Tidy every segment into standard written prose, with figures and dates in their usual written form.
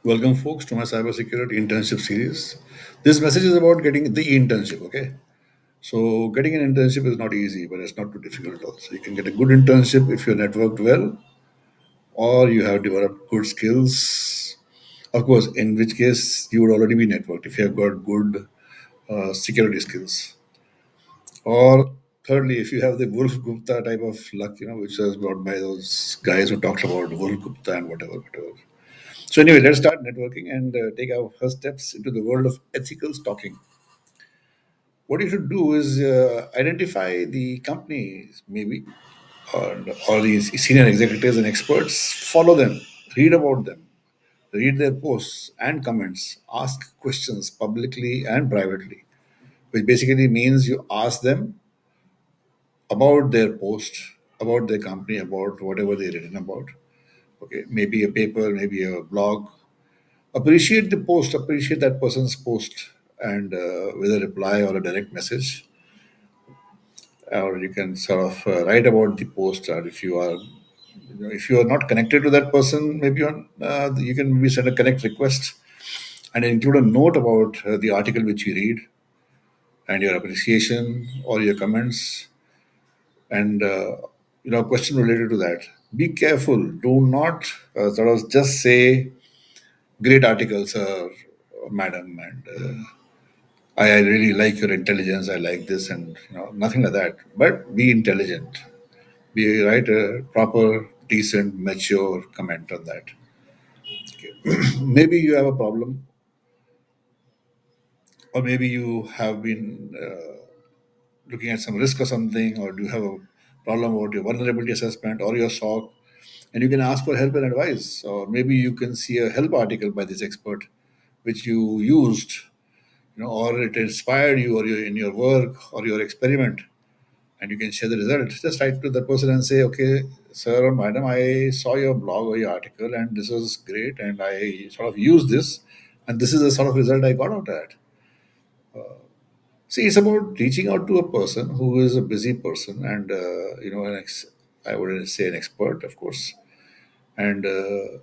Welcome, folks, to my Cybersecurity Internship series. This message is about getting the internship, okay? So, getting an internship is not easy, but it's not too difficult also. You can get a good internship if you're networked well or you have developed good skills. Of course, in which case you would already be networked if you have got good security skills. Or thirdly, if you have the Wolf Gupta type of luck, which was brought by those guys who talked about Wolf Gupta and whatever. So anyway, let's start networking and take our first steps into the world of ethical stalking. What you should do is identify the companies, maybe, or the senior executives and experts. Follow them, read about them, read their posts and comments, ask questions publicly and privately, which basically means you ask them about their post, about their company, about whatever they've written about. Okay, maybe a paper, maybe a blog, appreciate the post, appreciate that person's post, and with a reply or a direct message, or you can sort of write about the post. Or if you are not connected to that person, maybe you can maybe send a connect request and include a note about the article which you read and your appreciation or your comments, and a question related to that. Be careful. Do not sort of just say great articles, madam, and I really like your intelligence. I like this, and nothing like that. But be intelligent. Be write a proper, decent, mature comment on that. Maybe you have a problem, or maybe you have been looking at some risk or something, or do you have a problem about your vulnerability assessment or your SOC, and you can ask for help and advice. Or maybe you can see a help article by this expert, which you used, or it inspired you, or in your work or your experiment, and you can share the results. Just write to the person and say, okay, sir or madam, I saw your blog or your article, and this was great, and I sort of used this, and this is the sort of result I got out of that. See, it's about reaching out to a person who is a busy person and, I wouldn't say an expert, of course. And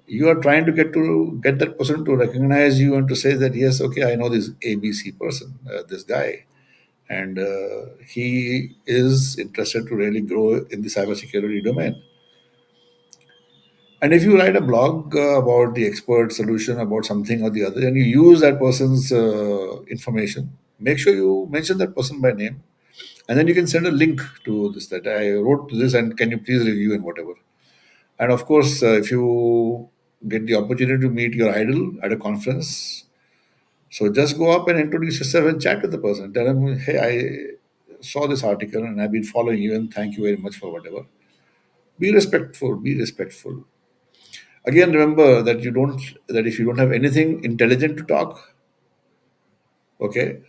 you are trying to get that person to recognize you and to say that, yes, okay, I know this ABC person, this guy, and he is interested to really grow in the cybersecurity domain. And if you write a blog about the expert solution about something or the other, and you use that person's information, make sure you mention that person by name, and then you can send a link to this, that I wrote this, and can you please review and whatever. And of course, if you get the opportunity to meet your idol at a conference, so just go up and introduce yourself and chat with the person. Tell them, hey, I saw this article and I've been following you, and thank you very much for whatever. Be respectful. Be respectful. Again, remember that if you don't have anything intelligent to talk, okay,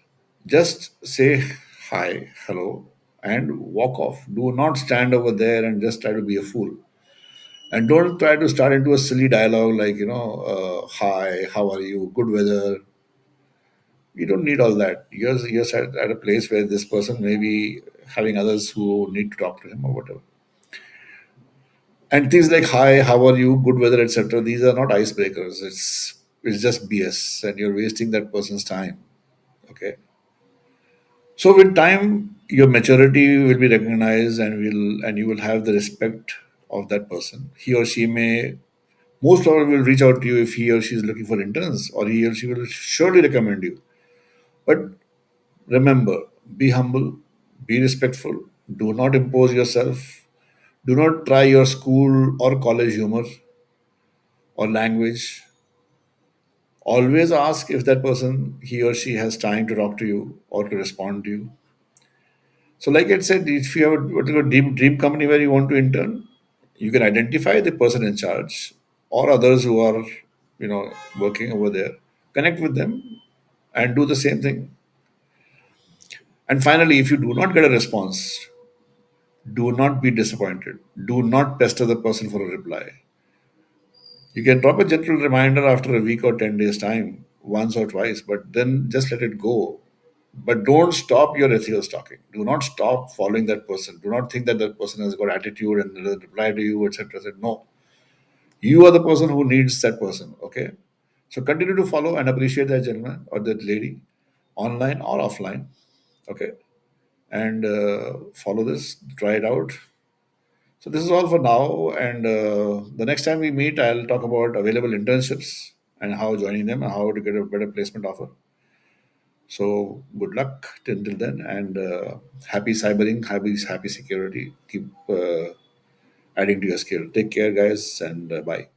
just say hi, hello, and walk off. Do not stand over there and just try to be a fool. And don't try to start into a silly dialogue like, hi, how are you, good weather. You don't need all that. You're at a place where this person may be having others who need to talk to him or whatever. And things like hi, how are you, good weather, etc. These are not icebreakers. It's just BS, and you're wasting that person's time. Okay. So with time, your maturity will be recognized, and you will have the respect of that person. He or she may most probably will reach out to you if he or she is looking for interns, or he or she will surely recommend you. But remember, be humble, be respectful, do not impose yourself, do not try your school or college humor or language. Always ask if that person, he or she, has time to talk to you or to respond to you. So, like I said, if you have a particular dream company where you want to intern, you can identify the person in charge or others who are, working over there. Connect with them and do the same thing. And finally, if you do not get a response, do not be disappointed. Do not pester the person for a reply. You can drop a gentle reminder after a week or 10 days' time, once or twice, but then just let it go. But don't stop your ethical stalking. Do not stop following that person. Do not think that that person has got attitude and will reply to you, etc. No, you are the person who needs that person. Okay, So continue to follow and appreciate that gentleman or that lady, online or offline. Okay, and follow this, try it out. So this is all for now, and the next time we meet, I'll talk about available internships and how joining them and how to get a better placement offer. So good luck till then, and happy cybering, happy security. Keep adding to your skill. Take care, guys, and bye.